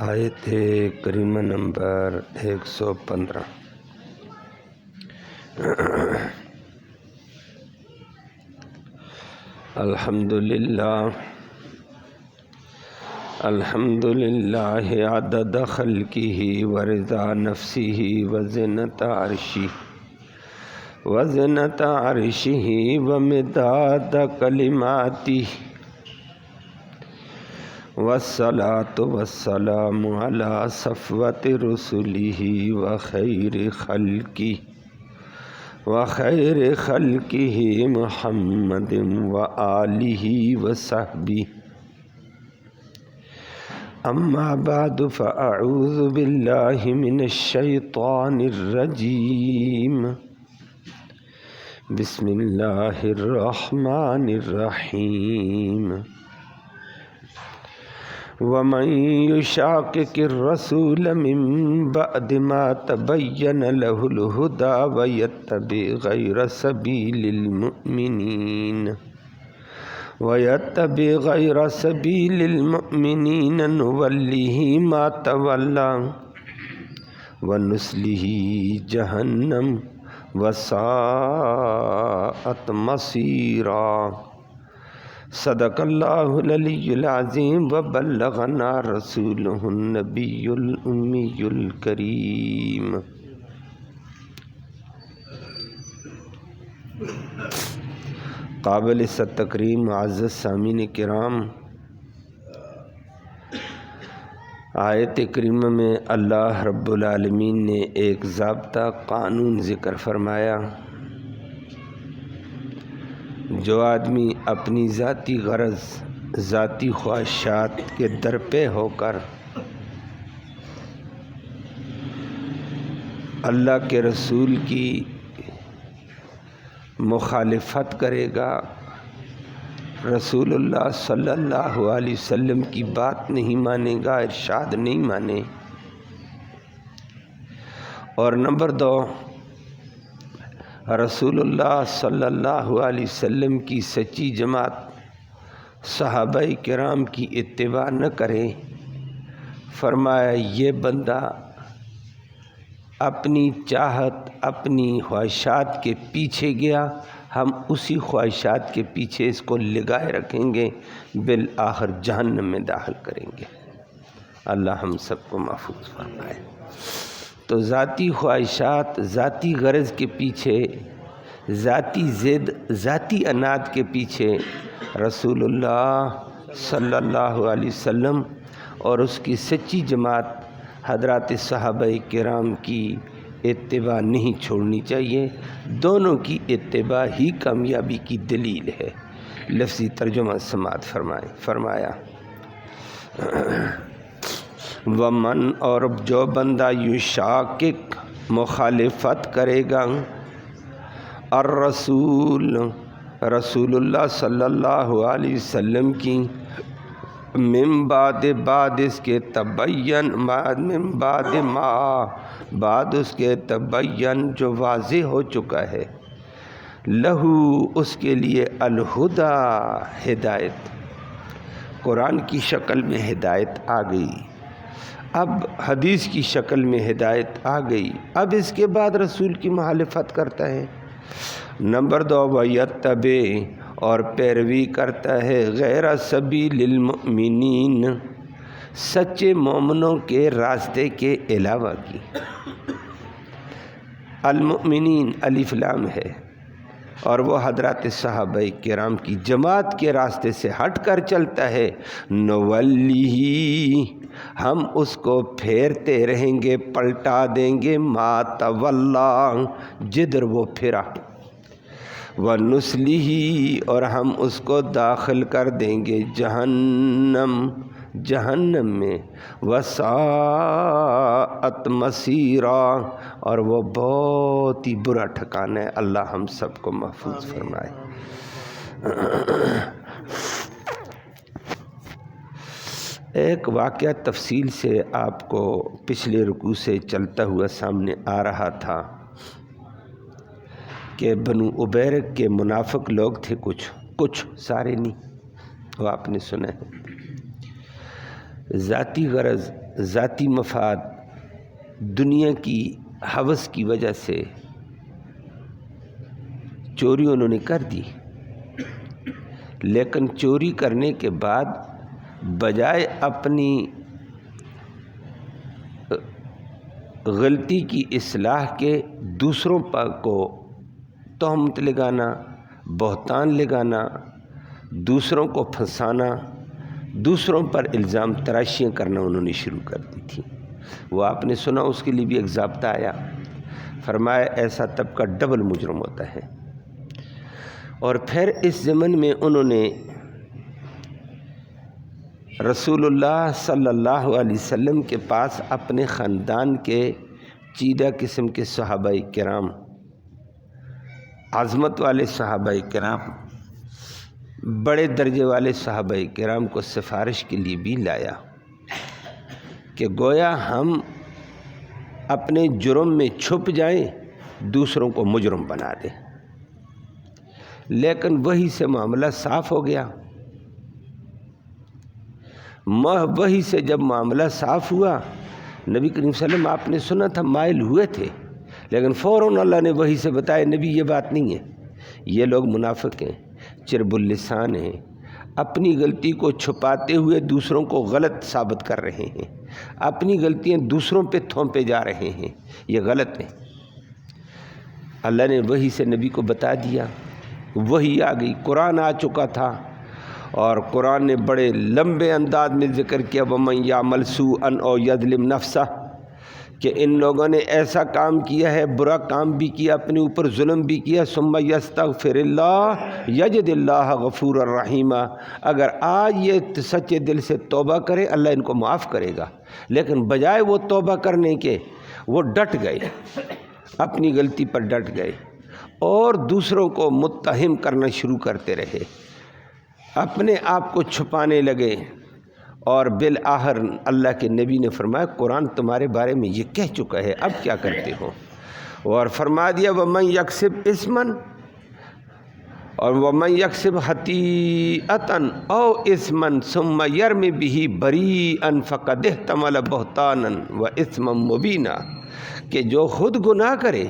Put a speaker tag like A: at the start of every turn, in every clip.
A: آیت کریمہ نمبر 115۔ الحمدللہ عدد خلقہ ورضا نفسہ وزنت عرشہ ومداد کلماتہ والصلاة والسلام علی صفوت رسلہ وخیر خلقہ محمد وآلہ وصحبہ۔ اما بعد فاعوذ باللہ من الشیطان الرجیم۔ بسم اللہ الرحمن الرحیم۔ ومن یشاقق الرسول من بعد ما تبین له الہدی ویتبع غیر سبیل المؤمنین نولہ ما تولی ونصلہ جہنم وساءت مصیرا۔ صدق اللہ العلی العظیم وبلغنا رسولہ النبی الامی الکریم۔ قابل تکریم معزز سامعین کرام، آیت کریمہ میں اللہ رب العالمین نے ایک ضابطہ قانون ذکر فرمایا۔ جو آدمی اپنی ذاتی غرض، ذاتی خواہشات کے درپے ہو کر اللہ کے رسول کی مخالفت کرے گا، رسول اللہ صلی اللہ علیہ وسلم کی بات نہیں مانے گا، ارشاد نہیں مانے، اور نمبر 2، رسول اللہ صلی اللہ علیہ وسلم کی سچی جماعت صحابہ کرام کی اتباع نہ کرے، فرمایا یہ بندہ اپنی چاہت، اپنی خواہشات کے پیچھے گیا، ہم اسی خواہشات کے پیچھے اس کو لگائے رکھیں گے، بالآخر جہنم میں داخل کریں گے۔ اللہ ہم سب کو محفوظ فرمائے۔ تو ذاتی خواہشات، ذاتی غرض کے پیچھے، ذاتی ضد، ذاتی عناد کے پیچھے رسول اللہ صلی اللہ علیہ وسلم اور اس کی سچی جماعت حضرات صحابہ کرام کی اتباع نہیں چھوڑنی چاہیے۔ دونوں کی اتباع ہی کامیابی کی دلیل ہے۔ لفظی ترجمہ سماعت فرمایا ومن، اور جو بندہ یشاقق مخالفت کرے گا، الرسول، رسول اللہ صلی اللہ علیہ وسلم کی، من بعد اس کے تبین، من بعد ما، بعد اس کے تبین جو واضح ہو چکا ہے، لہو اس کے لیے، الہدی ہدایت، قرآن کی شکل میں ہدایت آ گئی، اب حدیث کی شکل میں ہدایت آ گئی، اب اس کے بعد رسول کی مخالفت کرتا ہے۔ نمبر 2، وَيَتَّبِعْ، اور پیروی کرتا ہے، غیر سبیل المؤمنین، سچے مومنوں کے راستے کے علاوہ کی۔ المؤمنین الف لام ہے، اور وہ حضرات صحابہ کرام کی جماعت کے راستے سے ہٹ کر چلتا ہے، نولیہ، ہم اس کو پھیرتے رہیں گے، پلٹا دیں گے، ما تولا، جدھر وہ پھرا، ونصلہ، اور ہم اس کو داخل کر دیں گے جہنم میں، وساءت مصیرا، اور وہ بہت ہی برا ٹھکانہ ہے۔ اللہ ہم سب کو محفوظ فرمائے۔ ایک واقعہ تفصیل سے آپ کو پچھلے رکوع سے چلتا ہوا سامنے آ رہا تھا کہ بنو عبیرک کے منافق لوگ تھے، کچھ سارے نہیں، وہ آپ نے سنا ہے، ذاتی غرض، ذاتی مفاد، دنیا کی ہوس کی وجہ سے چوری انہوں نے کر دی، لیکن چوری کرنے کے بعد بجائے اپنی غلطی کی اصلاح کے دوسروں پر کو تہمت لگانا، بہتان لگانا، دوسروں کو پھنسانا، دوسروں پر الزام تراشیاں کرنا انہوں نے شروع کر دی تھی۔ وہ آپ نے سنا، اس کے لیے بھی ایک ضابطہ آیا، فرمایا ایسا طبقہ ڈبل مجرم ہوتا ہے۔ اور پھر اس ضمن میں انہوں نے رسول اللہ صلی اللہ علیہ وسلم کے پاس اپنے خاندان کے چیدہ قسم کے صحابہ کرام، عظمت والے صحابہ کرام، بڑے درجے والے صحابہ کرام کو سفارش کے لیے بھی لایا کہ گویا ہم اپنے جرم میں چھپ جائیں، دوسروں کو مجرم بنا دیں۔ لیکن وہی سے معاملہ صاف ہو گیا۔ وہی سے جب معاملہ صاف ہوا، نبی کریم صلی اللہ علیہ وسلم آپ نے سنا تھا مائل ہوئے تھے، لیکن فوراً اللہ نے وہی سے بتایا نبی یہ بات نہیں ہے، یہ لوگ منافق ہیں، چرب اللسان ہیں، اپنی غلطی کو چھپاتے ہوئے دوسروں کو غلط ثابت کر رہے ہیں، اپنی غلطیاں دوسروں پہ تھوپے جا رہے ہیں، یہ غلط ہے۔ اللہ نے وہی سے نبی کو بتا دیا، وہی آ گئی، قرآن آ چکا تھا، اور قرآن نے بڑے لمبے انداز میں ذکر کیا وَمَن يَعْمَلْ سُوءًا أَوْ يَظْلِمْ نَفْسَهُ، کہ ان لوگوں نے ایسا کام کیا ہے، برا کام بھی کیا، اپنے اوپر ظلم بھی کیا، ثُمَّ يَسْتَغْفِرِ اللَّهَ يَجِدِ اللَّهَ غَفُورًا رَحِيمًا، اگر آج یہ سچے دل سے توبہ کرے اللہ ان کو معاف کرے گا۔ لیکن بجائے وہ توبہ کرنے کے وہ ڈٹ گئے، اپنی غلطی پر ڈٹ گئے اور دوسروں کو متہم کرنا شروع کرتے رہے، اپنے آپ کو چھپانے لگے، اور بالآخر اللہ کے نبی نے فرمایا قرآن تمہارے بارے میں یہ کہہ چکا ہے، اب کیا کرتے ہو؟ اور فرما دیا وَمَن يَكْسِبْ إِثْمًا، اور وَمَن يَكْسِبْ خَطِيئَةً أَوْ إِثْمًا ثُمَّ يَرْمِ بِهِ بَرِيئًا فَقَدِ احْتَمَلَ بُهْتَانًا وَإِثْمًا مُبِينًا، کہ جو خود گناہ کرے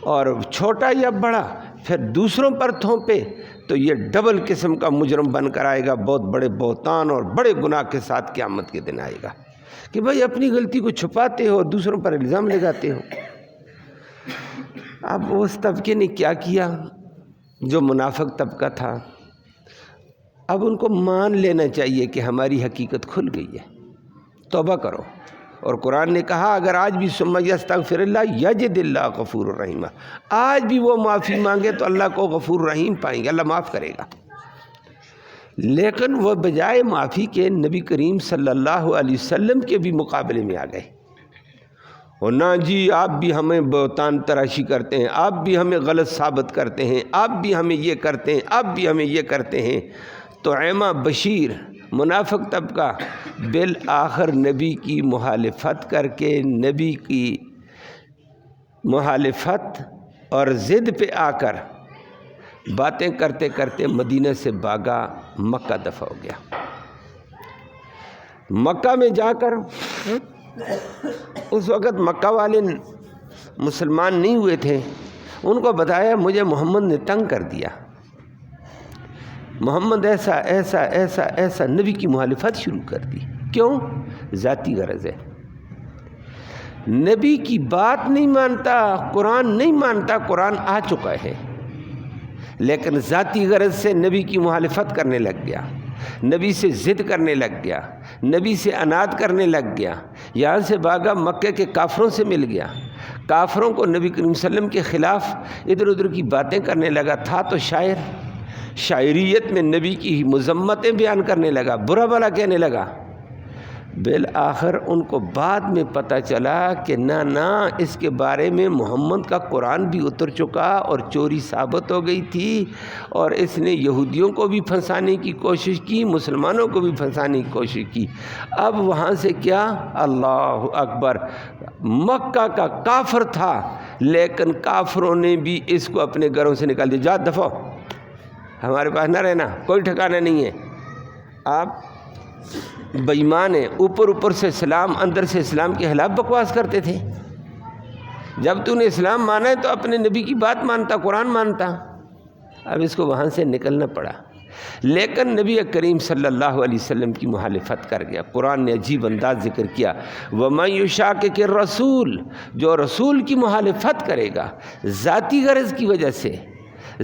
A: اور چھوٹا یا بڑا پھر دوسروں پر تھوپے تو یہ ڈبل قسم کا مجرم بن کر آئے گا، بہت بڑے بہتان اور بڑے گناہ کے ساتھ قیامت کے دن آئے گا، کہ بھائی اپنی غلطی کو چھپاتے ہو، دوسروں پر الزام لگاتے ہو۔ اب اس طبقے نے کیا کیا جو منافق طبقہ تھا، اب ان کو مان لینا چاہیے کہ ہماری حقیقت کھل گئی ہے، توبہ کرو۔ اور قرآن نے کہا اگر آج بھی ثم یستغفر اللہ یجد اللہ غفور الرحیم، آج بھی وہ معافی مانگے تو اللہ کو غفور رحیم پائیں گے، اللہ معاف کرے گا۔ لیکن وہ بجائے معافی کے نبی کریم صلی اللہ علیہ وسلم کے بھی مقابلے میں آ گئے، اور نہ جی آپ بھی ہمیں بہتان تراشی کرتے ہیں، آپ بھی ہمیں غلط ثابت کرتے ہیں، آپ بھی ہمیں یہ کرتے ہیں، آپ بھی ہمیں یہ کرتے ہیں۔ تو طعیمہ بشیر منافق طبقہ بالآخر نبی کی مخالفت کر کے، نبی کی مخالفت اور ضد پہ آ کر باتیں کرتے کرتے مدینہ سے بھاگا، مکہ دفع ہو گیا۔ مکہ میں جا کر اس وقت مکہ والے مسلمان نہیں ہوئے تھے، ان کو بتایا مجھے محمد نے تنگ کر دیا، محمد ایسا ایسا ایسا ایسا، نبی کی مخالفت شروع کر دی۔ کیوں؟ ذاتی غرض ہے، نبی کی بات نہیں مانتا، قرآن نہیں مانتا، قرآن آ چکا ہے، لیکن ذاتی غرض سے نبی کی مخالفت کرنے لگ گیا، نبی سے ضد کرنے لگ گیا، نبی سے عناد کرنے لگ گیا، یہاں سے بھاگا مکہ کے کافروں سے مل گیا، کافروں کو نبی کریم صلی اللہ علیہ وسلم کے خلاف ادھر ادھر کی باتیں کرنے لگا، تھا تو شاعر، شاعریت میں نبی کی مذمتیں بیان کرنے لگا، برا بھلا کہنے لگا۔ بالآخر ان کو بعد میں پتہ چلا کہ نہ اس کے بارے میں محمد کا قرآن بھی اتر چکا اور چوری ثابت ہو گئی تھی، اور اس نے یہودیوں کو بھی پھنسانے کی کوشش کی، مسلمانوں کو بھی پھنسانے کی کوشش کی۔ اب وہاں سے کیا، اللہ اکبر، مکہ کا کافر تھا لیکن کافروں نے بھی اس کو اپنے گھروں سے نکال دیا، جا دفع، ہمارے پاس نہ رہنا، کوئی ٹھکانہ نہیں ہے۔ آپ بےایمان ہیں، اوپر سے اسلام اندر سے اسلام کے خلاف بکواس کرتے تھے۔ جب تو نے اسلام مانا ہے تو اپنے نبی کی بات مانتا، قرآن مانتا۔ اب اس کو وہاں سے نکلنا پڑا، لیکن نبی کریم صلی اللہ علیہ وسلم کی مخالفت کر گیا۔ قرآن نے عجیب انداز ذکر کیا، وَمَن يُشَاقِقِ الرَّسُولَ، جو رسول کی مخالفت کرے گا ذاتی غرض کی وجہ سے،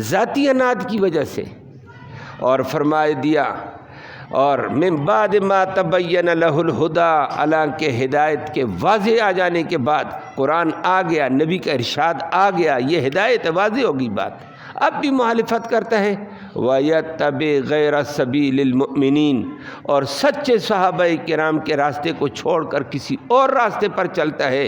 A: ذاتی اناد کی وجہ سے، اور فرمائے دیا اور من بعد ما تبین لہ الہدی، حالانکہ ہدایت کے واضح آ جانے کے بعد قرآن آ گیا، نبی کا ارشاد آ گیا، یہ ہدایت واضح ہوگی بات، اب بھی مخالفت کرتا ہے۔ وَيَتَّبِعْ غَيْرَ سَبِيلِ الْمُؤْمِنِينَ، اور سچے صحابہ کرام کے راستے کو چھوڑ کر کسی اور راستے پر چلتا ہے،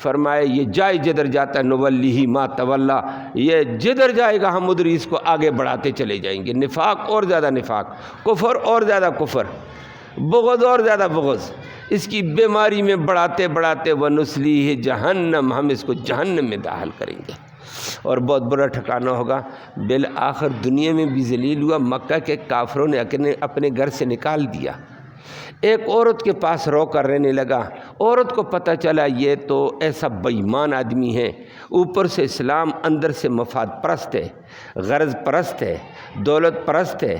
A: فرمائے یہ جائے جدھر جاتا نولیہ ما تولی، یہ جدھر جائے گا ہم ادھر اس کو آگے بڑھاتے چلے جائیں گے۔ نفاق اور زیادہ نفاق، کفر اور زیادہ کفر، بغض اور زیادہ بغض، اس کی بیماری میں بڑھاتے بڑھاتے وَنُصْلِيهِ جہنم، ہم اس کو جہنم میں داخل کریں گے، اور بہت برا ٹھکانہ ہوگا۔ بالآخر دنیا میں بھی ذلیل ہوا، مکہ کے کافروں نے اپنے گھر سے نکال دیا۔ ایک عورت کے پاس رو کر رہنے لگا، عورت کو پتہ چلا یہ تو ایسا بےایمان آدمی ہے، اوپر سے اسلام اندر سے مفاد پرست ہے، غرض پرست ہے، دولت پرست ہے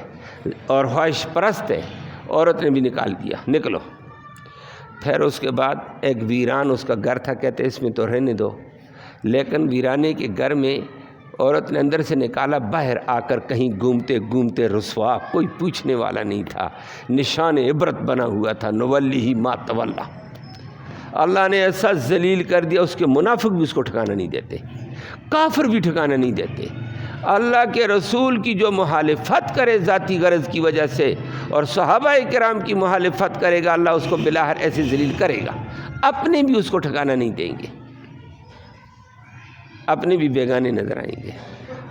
A: اور خواہش پرست ہے۔ عورت نے بھی نکال دیا، نکلو۔ پھر اس کے بعد ایک ویران اس کا گھر تھا، کہتے اس میں تو رہنے دو، لیکن ویرانے کے گھر میں عورت نے اندر سے نکالا، باہر آ کر کہیں گھومتے گھومتے رسوا، کوئی پوچھنے والا نہیں تھا، نشان عبرت بنا ہوا تھا، نولیہ ما تولی۔ اللہ نے ایسا ذلیل کر دیا، اس کے منافق بھی اس کو ٹھکانہ نہیں دیتے، کافر بھی ٹھکانہ نہیں دیتے۔ اللہ کے رسول کی جو مخالفت کرے ذاتی غرض کی وجہ سے، اور صحابہ کرام کی مخالفت کرے گا، اللہ اس کو بلاہر ایسے ذلیل کرے گا، اپنے بھی اس کو ٹھکانہ نہیں دیں گے، اپنے بھی بیگانے نظر آئیں گے۔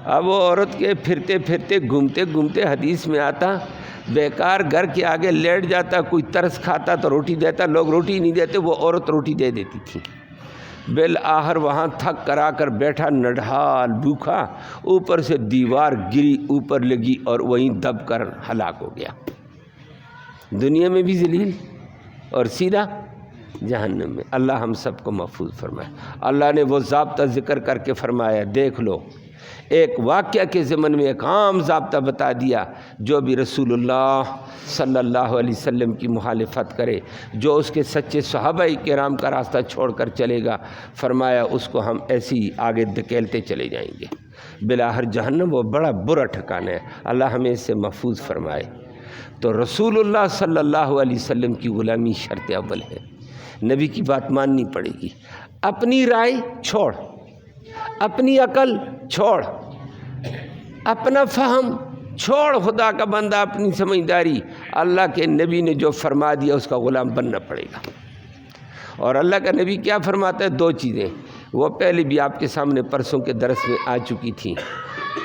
A: اب وہ عورت کے پھرتے پھرتے گھومتے گھومتے حدیث میں آتا، بیکار گھر کے آگے لیٹ جاتا، کوئی ترس کھاتا تو روٹی دیتا، لوگ روٹی نہیں دیتے، وہ عورت روٹی دے دیتی تھی۔ بالآخر وہاں تھک کرا کر بیٹھا، نڈھال بھوکا، اوپر سے دیوار گری، اوپر لگی اور وہیں دب کر ہلاک ہو گیا۔ دنیا میں بھی ذلیل اور سیدھا جہنم میں۔ اللہ ہم سب کو محفوظ فرمائے۔ اللہ نے وہ ضابطہ ذکر کر کے فرمایا، دیکھ لو، ایک واقعہ کے ضمن میں ایک عام ضابطہ بتا دیا، جو بھی رسول اللہ صلی اللہ علیہ وسلم کی مخالفت کرے، جو اس کے سچے صحابہ کرام کا راستہ چھوڑ کر چلے گا، فرمایا اس کو ہم ایسی آگے دھکیلتے چلے جائیں گے، بالآخر جہنم وہ بڑا برا ٹھکانہ ہے۔ اللہ ہمیں اس سے محفوظ فرمائے۔ تو رسول اللہ صلی اللہ علیہ وسلم کی غلامی شرط اول ہے، نبی کی بات ماننی پڑے گی، اپنی رائے چھوڑ، اپنی عقل چھوڑ، اپنا فہم چھوڑ، خدا کا بندہ اپنی سمجھداری، اللہ کے نبی نے جو فرما دیا اس کا غلام بننا پڑے گا۔ اور اللہ کا نبی کیا فرماتا ہے؟ دو چیزیں، وہ پہلے بھی آپ کے سامنے پرسوں کے درس میں آ چکی تھیں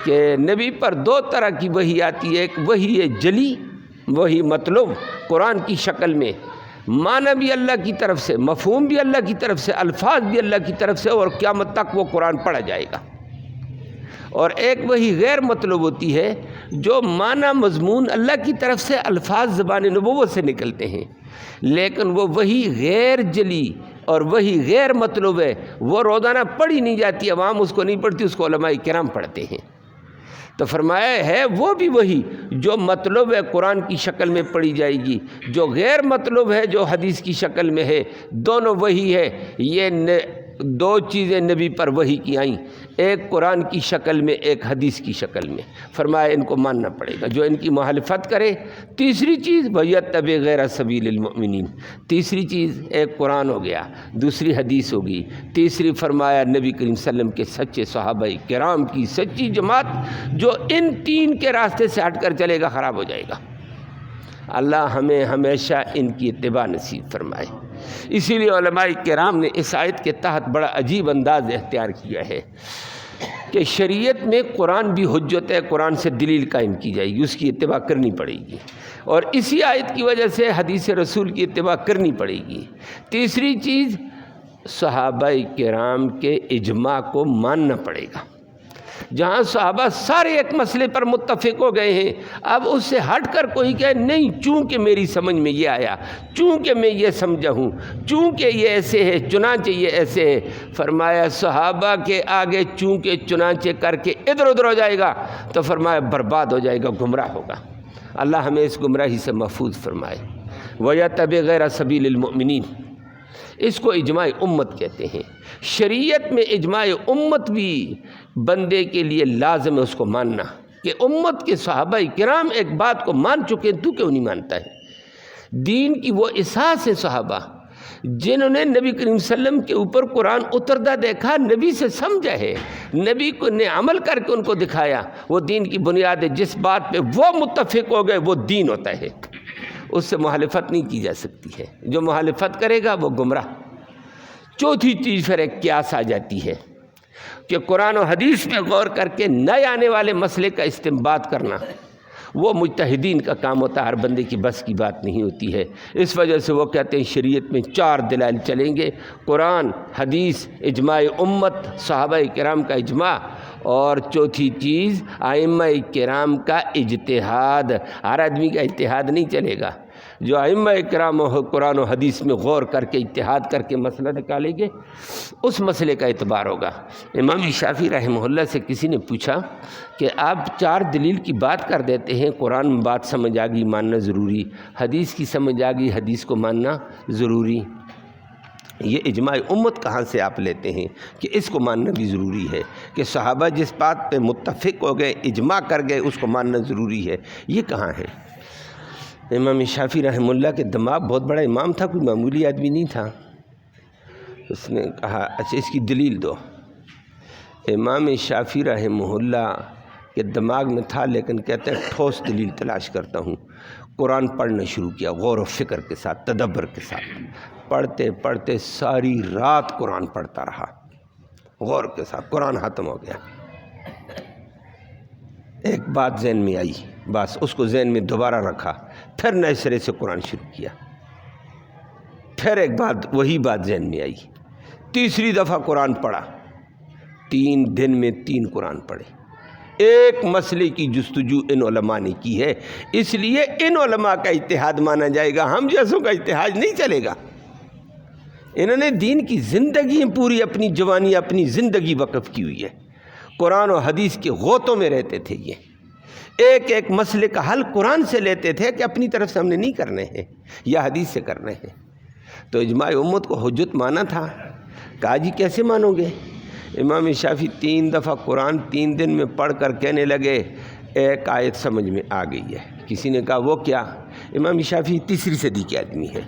A: کہ نبی پر دو طرح کی وحی آتی ہے، ایک وحی ہے جلی، وہی مطلب قرآن کی شکل میں، معنی بھی اللہ کی طرف سے، مفہوم بھی اللہ کی طرف سے، الفاظ بھی اللہ کی طرف سے، اور قیامت تک وہ قرآن پڑھا جائے گا۔ اور ایک وہی غیر مطلب ہوتی ہے، جو معنی مضمون اللہ کی طرف سے، الفاظ زبان نبوت سے نکلتے ہیں، لیکن وہ وہی غیر جلی اور وہی غیر مطلب ہے، وہ روزانہ پڑھی نہیں جاتی، عوام اس کو نہیں پڑھتی، اس کو علماء کرام پڑھتے ہیں۔ تو فرمایا ہے وہ بھی وہی جو مطلب ہے قرآن کی شکل میں پڑھی جائے گی، جو غیر مطلب ہے جو حدیث کی شکل میں ہے، دونوں وہی ہے۔ یہ دو چیزیں نبی پر وحی کی آئیں، ایک قرآن کی شکل میں، ایک حدیث کی شکل میں، فرمایا ان کو ماننا پڑے گا، جو ان کی مخالفت کرے۔ تیسری چیز وَيَتَّبِعْ غَيْرَ سَبِيلِ الْمُؤْمِنِينَ، تیسری چیز ایک قرآن ہو گیا، دوسری حدیث ہوگی، تیسری فرمایا نبی کریم صلی اللہ علیہ وسلم کے سچے صحابہ کرام کی سچی جماعت، جو ان تین کے راستے سے ہٹ کر چلے گا خراب ہو جائے گا۔ اللہ ہمیں ہمیشہ ان کی اتباع نصیب فرمائے۔ اسی لیے علماء کرام نے اس آیت کے تحت بڑا عجیب انداز اختیار کیا ہے کہ شریعت میں قرآن بھی حجت ہے، قرآن سے دلیل قائم کی جائے گی، اس کی اتباع کرنی پڑے گی، اور اسی آیت کی وجہ سے حدیث رسول کی اتباع کرنی پڑے گی۔ تیسری چیز صحابہ کرام کے اجماع کو ماننا پڑے گا۔ جہاں صحابہ سارے ایک مسئلے پر متفق ہو گئے ہیں، اب اس سے ہٹ کر کوئی کہے نہیں چونکہ میری سمجھ میں یہ آیا، چونکہ میں یہ سمجھا ہوں، چونکہ یہ ایسے ہے چنانچہ یہ ایسے ہے، فرمایا صحابہ کے آگے چونکہ چنانچہ کر کے ادھر ادھر ہو جائے گا تو فرمایا برباد ہو جائے گا، گمراہ ہوگا۔ اللہ ہمیں اس گمراہی سے محفوظ فرمائے۔ وَيَتَّبِعْ غَيْرَ سَبِيلِ الْمُؤْمِنِينَ، اس کو اجماع امت کہتے ہیں۔ شریعت میں اجماع امت بھی بندے کے لیے لازم ہے اس کو ماننا، کہ امت کے صحابہ کرام ایک بات کو مان چکے ہیں، تو کیوں نہیں مانتا ہے؟ دین کی وہ اساس ہے صحابہ جنہوں نے نبی کریم صلی اللہ علیہ وسلم کے اوپر قرآن اترتا دیکھا، نبی سے سمجھا ہے، نبی کو نے عمل کر کے ان کو دکھایا، وہ دین کی بنیاد ہے۔ جس بات پہ وہ متفق ہو گئے وہ دین ہوتا ہے، اس سے مخالفت نہیں کی جا سکتی ہے۔ جو مخالفت کرے گا وہ گمراہ۔ چوتھی چیز پھر ایک قیاس آ جاتی ہے کہ قرآن و حدیث میں غور کر کے نئے آنے والے مسئلے کا استنباط کرنا، وہ مجتہدین کا کام ہوتا ہے، ہر بندے کی بس کی بات نہیں ہوتی ہے۔ اس وجہ سے وہ کہتے ہیں شریعت میں 4 دلائل چلیں گے، قرآن، حدیث، اجماع امت، صحابہ کرام کا اجماع، اور چوتھی چیز ائمہ کرام کا اجتہاد۔ ہر آدمی کا اجتہاد نہیں چلے گا، جو ائمہ کرام قرآن و حدیث میں غور کر کے اجتہاد کر کے مسئلہ نکالیں گے اس مسئلے کا اعتبار ہوگا۔ امام شافعی رحمہ اللہ سے کسی نے پوچھا کہ آپ 4 دلیل کی بات کر دیتے ہیں، قرآن میں بات سمجھ آ گئی ماننا ضروری، حدیث کی سمجھ آ گئی حدیث کو ماننا ضروری، یہ اجماع امت کہاں سے آپ لیتے ہیں کہ اس کو ماننا بھی ضروری ہے، کہ صحابہ جس بات پہ متفق ہو گئے، اجماع کر گئے، اس کو ماننا ضروری ہے، یہ کہاں ہے؟ امام شافعی رحمہ اللہ کے دماغ بہت بڑا امام تھا، کوئی معمولی آدمی نہیں تھا۔ اس نے کہا اچھا اس کی دلیل دو۔ امام شافعی رحمہ اللہ کے دماغ میں تھا، لیکن کہتے ہیں ٹھوس دلیل تلاش کرتا ہوں۔ قرآن پڑھنا شروع کیا غور و فکر کے ساتھ، تدبر کے ساتھ، پڑھتے پڑھتے ساری رات قرآن پڑھتا رہا، غور کے ساتھ، قرآن ختم ہو گیا۔ ایک بات ذہن میں آئی، بس اس کو ذہن میں دوبارہ رکھا، پھر نئے سرے سے قرآن شروع کیا، پھر ایک بات وہی بات ذہن میں آئی، تیسری دفعہ قرآن پڑھا، 3 دن میں 3 قرآن پڑھے۔ ایک مسئلے کی جستجو ان علماء نے کی ہے، اس لیے ان علماء کا اجتہاد مانا جائے گا، ہم جیسوں کا اجتہاد نہیں چلے گا۔ انہوں نے دین کی زندگی پوری اپنی جوانی، اپنی زندگی وقف کی ہوئی ہے، قرآن و حدیث کے غوطوں میں رہتے تھے، یہ ایک ایک مسئلے کا حل قرآن سے لیتے تھے کہ اپنی طرف سے ہم نے نہیں کرنے ہیں یا حدیث سے کرنے ہیں۔ تو اجماع امت کو حجت مانا تھا، کہا جی کیسے مانو گے؟ امام شافعی 3 دفعہ قرآن 3 دن میں پڑھ کر کہنے لگے ایک آیت سمجھ میں آ گئی ہے۔ کسی نے کہا وہ کیا؟ امام شافعی 3ری صدی کے آدمی ہیں،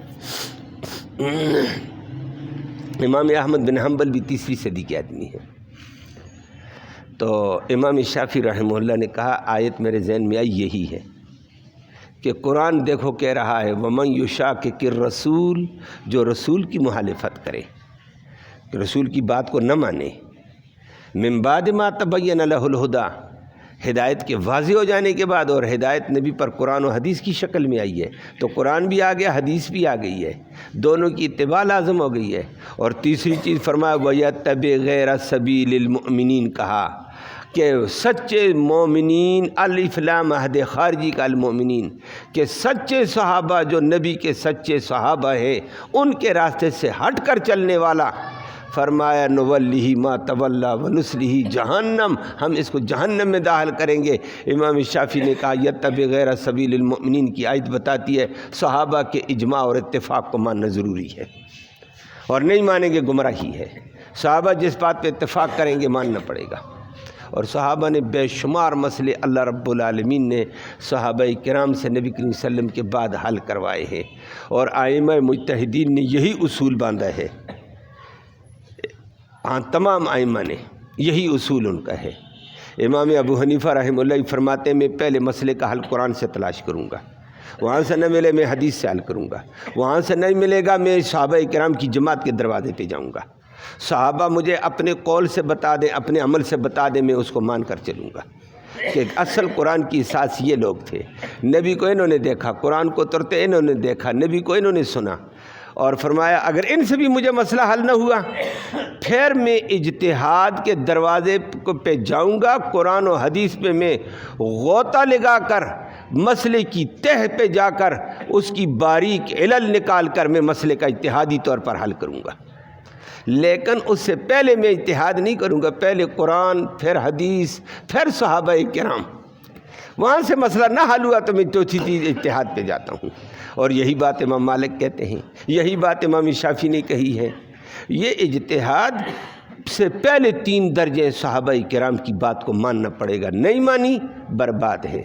A: امام احمد بن حنبل بھی 3ری صدی کے آدمی ہیں۔ تو امام شافعی رحمہ اللہ نے کہا آیت میرے ذہن میں آئی، یہی ہے کہ قرآن دیکھو کہہ رہا ہے وَمَن يُشَاقِقِ الرَّسُولِ، جو رسول کی مخالفت کرے، کہ رسول کی بات کو نہ مانے، مِن بَعْدِ مَا تَبَيَّنَ لَهُ الْهُدَىٰ، ہدایت کے واضح ہو جانے کے بعد، اور ہدایت نبی پر قرآن و حدیث کی شکل میں آئی ہے، تو قرآن بھی آ گیا، حدیث بھی آ گئی ہے، دونوں کی اتباع لازم ہو گئی ہے۔ اور تیسری چیز فرمایا وَيَتَّبِعْ غَيْرَ سَبِيلِ الْمُؤْمِنِينَ، کہا کہ سچے مومنین، الف لام عہد خارجی کا المؤمنین، کہ سچے صحابہ جو نبی کے سچے صحابہ ہیں، ان کے راستے سے ہٹ کر چلنے والا، فرمایا نولیہ ما تولی ونصلہ جہنم، ہم اس کو جہنم میں داخل کریں گے۔ امام شافعی نے کہا یتبع غیر سبیل المؤمنین کی آیت بتاتی ہے صحابہ کے اجماع اور اتفاق کو ماننا ضروری ہے، اور نہیں مانیں گے گمراہی ہے۔ صحابہ جس بات پہ اتفاق کریں گے ماننا پڑے گا، اور صحابہ نے بے شمار مسئلے اللہ رب العالمین نے صحابہ کرام سے نبی کریم صلی اللہ علیہ وسلم کے بعد حل کروائے ہیں، اور ائمہ مجتہدین نے یہی اصول باندھا ہے، تمام ائمہ نے یہی اصول ان کا ہے۔ امام ابو حنیفہ رحمہ اللہ فرماتے ہیں میں پہلے مسئلے کا حل قرآن سے تلاش کروں گا، وہاں سے نہ ملے میں حدیث سے حل کروں گا، وہاں سے نہیں ملے گا میں صحابہ کرام کی جماعت کے دروازے پہ جاؤں گا، صحابہ مجھے اپنے قول سے بتا دیں، اپنے عمل سے بتا دیں، میں اس کو مان کر چلوں گا کہ اصل قرآن کی اساس یہ لوگ تھے، نبی کو انہوں نے دیکھا، قرآن کو اترتے انہوں نے دیکھا، نبی کو انہوں نے سنا، اور فرمایا اگر ان سے بھی مجھے مسئلہ حل نہ ہوا پھر میں اجتہاد کے دروازے پہ جاؤں گا، قرآن و حدیث پہ میں غوطہ لگا کر مسئلے کی تہ پہ جا کر اس کی باریک علل نکال کر میں مسئلے کا اجتہادی طور پر حل کروں گا، لیکن اس سے پہلے میں اجتہاد نہیں کروں گا، پہلے قرآن پھر حدیث پھر صحابہ کرام، وہاں سے مسئلہ نہ حل ہوا تو میں چوتھی چیز اجتہاد پہ جاتا ہوں۔ اور یہی بات امام مالک کہتے ہیں، یہی بات امام شافعی نے کہی ہے، یہ اجتہاد سے پہلے 3 درجے صحابہ کرام کی بات کو ماننا پڑے گا، نہیں مانی برباد ہے۔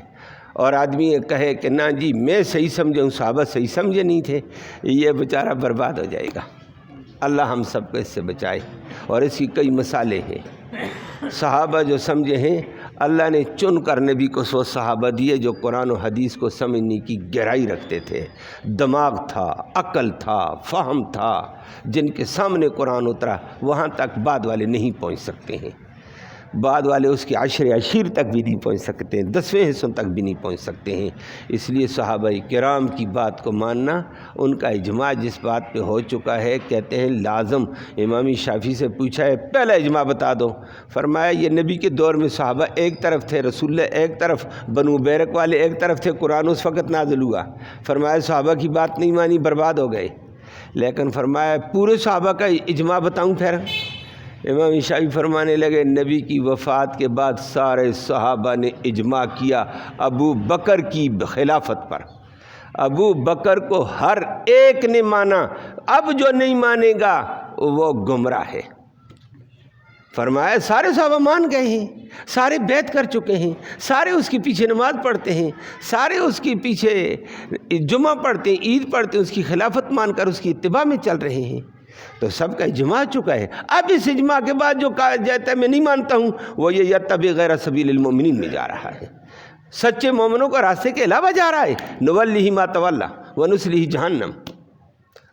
A: اور آدمی یہ کہے کہ نا جی میں صحیح سمجھا ہوں صحابہ صحیح سمجھے نہیں تھے، یہ بیچارہ برباد ہو جائے گا۔ اللہ ہم سب کو اس سے بچائے۔ اور اس کی کئی مثالیں ہیں، صحابہ جو سمجھے ہیں اللہ نے چن کر نبی کو وہ صحابہ دیے جو قرآن و حدیث کو سمجھنے کی گہرائی رکھتے تھے، دماغ تھا، عقل تھا، فہم تھا، جن کے سامنے قرآن اترا وہاں تک بعد والے نہیں پہنچ سکتے ہیں، بعد والے اس کے عشیر تک بھی نہیں پہنچ سکتے ہیں، 10ویں حصوں تک بھی نہیں پہنچ سکتے ہیں۔ اس لیے صحابہ کرام کی بات کو ماننا، ان کا اجماع جس بات پہ ہو چکا ہے کہتے ہیں لازم۔ امام شافعی سے پوچھا ہے پہلا اجماع بتا دو، فرمایا یہ نبی کے دور میں صحابہ ایک طرف تھے، رسول اللہ ایک طرف، بنو بیرق والے ایک طرف تھے، قرآن اس وقت نازل ہوا، فرمایا صحابہ کی بات نہیں مانی برباد ہو گئے۔ لیکن فرمایا پورے صحابہ کا اجماع بتاؤں پھر؟ امام شافعی فرمانے لگے نبی کی وفات کے بعد سارے صحابہ نے اجماع کیا ابو بکر کی خلافت پر، ابو بکر کو ہر ایک نے مانا، اب جو نہیں مانے گا وہ گمراہ ہے۔ فرمایا سارے صحابہ مان گئے ہیں، سارے بیعت کر چکے ہیں، سارے اس کے پیچھے نماز پڑھتے ہیں، سارے اس کے پیچھے جمعہ پڑھتے ہیں، عید پڑھتے ہیں، اس کی خلافت مان کر اس کی اتباع میں چل رہے ہیں، تو سب کا اجماع چکا ہے۔ اب اس اجماع کے بعد جو کہا جاتا ہے میں نہیں مانتا ہوں، وہ یہ یتبع غیر سبیل المؤمنین میں جا رہا ہے، سچے مومنوں کا راستے کے علاوہ جا رہا ہے، نولیہ ما تولی ونصلہ جہنم۔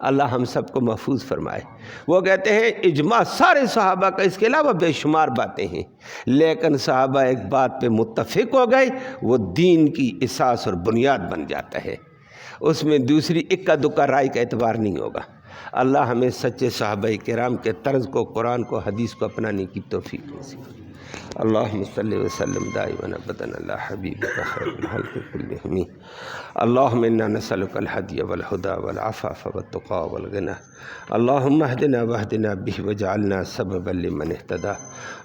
A: اللہ ہم سب کو محفوظ فرمائے۔ وہ کہتے ہیں اجماع سارے صحابہ کا، اس کے علاوہ بے شمار باتیں ہیں، لیکن صحابہ ایک بات پہ متفق ہو گئے، وہ دین کی اساس اور بنیاد بن جاتا ہے، اس میں دوسری اکا دکا رائے کا اعتبار نہیں ہوگا۔ اللہ ہمیں سچے صحابہ کرام کے طرز کو، قرآن کو، حدیث کو اپنانے کی توفیق نصیب۔ اللہم صلی وسلم دائما ابدا علی حبیبک خیر الخلق کلہم۔ اللہم انا نسألک الہدی والہدی والعفاف والتقی والغنی۔ اللہم اہدنا واہدنا بہ وجعلنا سببا لمن اہتدی۔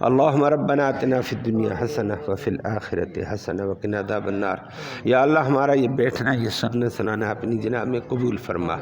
A: اللہم ربنا آتنا فی الدنیا حسنہ وفی الآخرۃ حسنہ وقنا عذاب النار۔ یا اللہ ہمارا یہ بیٹھنا، یہ سننے سنانا اپنی جناب میں قبول فرما۔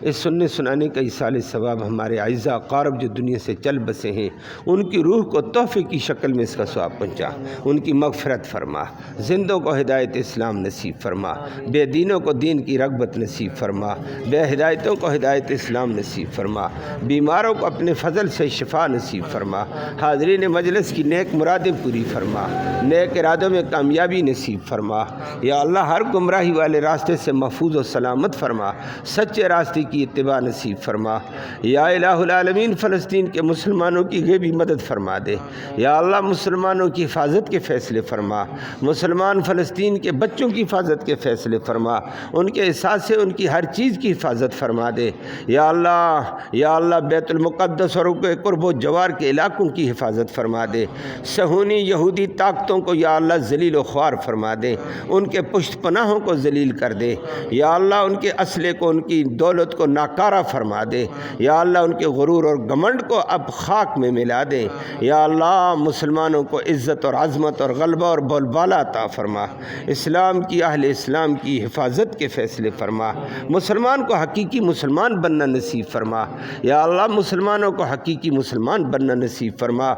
A: اس سننے سنانے کا ایصال ثواب ہمارے اعزاء اقارب جو دنیا سے چل بسے ہیں ان کی روح کو تحفے کی شکل میں اس کا ثواب پہنچا، ان کی مغفرت فرما، زندوں کو ہدایت اسلام نصیب فرما، بے دینوں کو دین کی رغبت نصیب فرما، بے ہدایتوں کو ہدایت اسلام نصیب فرما، بیماروں کو اپنے فضل سے شفا نصیب فرما، حاضرین مجلس کی نیک مرادیں پوری فرما، نیک ارادوں میں کامیابی نصیب فرما۔ یا اللہ ہر گمراہی والے راستے سے محفوظ و سلامت فرما، سچے راستے کی اتباع نصیب فرما۔ یا الہ العالمین فلسطین کے مسلمانوں کی غیبی مدد فرما دے۔ یا اللہ مسلمانوں کی حفاظت کے فیصلے فرما، مسلمان فلسطین کے بچوں کی حفاظت کے فیصلے فرما، ان کے احساس سے ان کی ہر چیز کی حفاظت فرما دے۔ یا اللہ بیت المقدس اور قرب و جوار کے علاقوں کی حفاظت فرما دے۔ صہیونی یہودی طاقتوں کو یا اللہ ذلیل و خوار فرما دے، ان کے پشت پناہوں کو ذلیل کر دے۔ یا اللہ ان کے اسلحے کو، ان کی دولت کو ناکارہ فرما دے۔ یا اللہ ان کے غرور اور گھمنڈ کو اب خاک میں ملا دے۔ یا اللہ مسلمانوں کو عزت اور عظمت اور غلبہ اور بول بالا عطا فرما، اسلام کی، اہل اسلام کی حفاظت کے فیصلے فرما، مسلمان کو حقیقی مسلمان بننا نصیب فرما۔ یا اللہ مسلمانوں کو حقیقی مسلمان بننا نصیب فرما،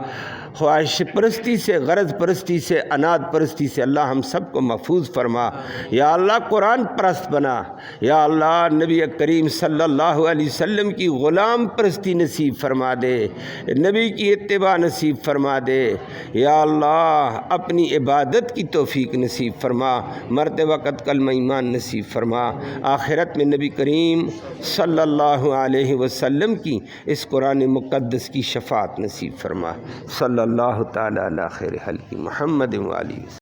A: خواہش پرستی سے، غرض پرستی سے، اناد پرستی سے اللہ ہم سب کو محفوظ فرما۔ یا اللہ قرآن پرست بنا۔ یا اللہ نبی کریم صلی اللہ علیہ وسلم کی غلام پرستی نصیب فرما دے، نبی کی اتباع نصیب فرما دے۔ یا اللہ اپنی عبادت کی توفیق نصیب فرما، مرتے وقت کلمہ ایمان نصیب فرما، آخرت میں نبی کریم صلی اللہ علیہ وسلم کی اس قرآن مقدس کی شفاعت نصیب فرما۔ صلی اللہ تعالی علی خیر خلق محمد و آلہ وسلم۔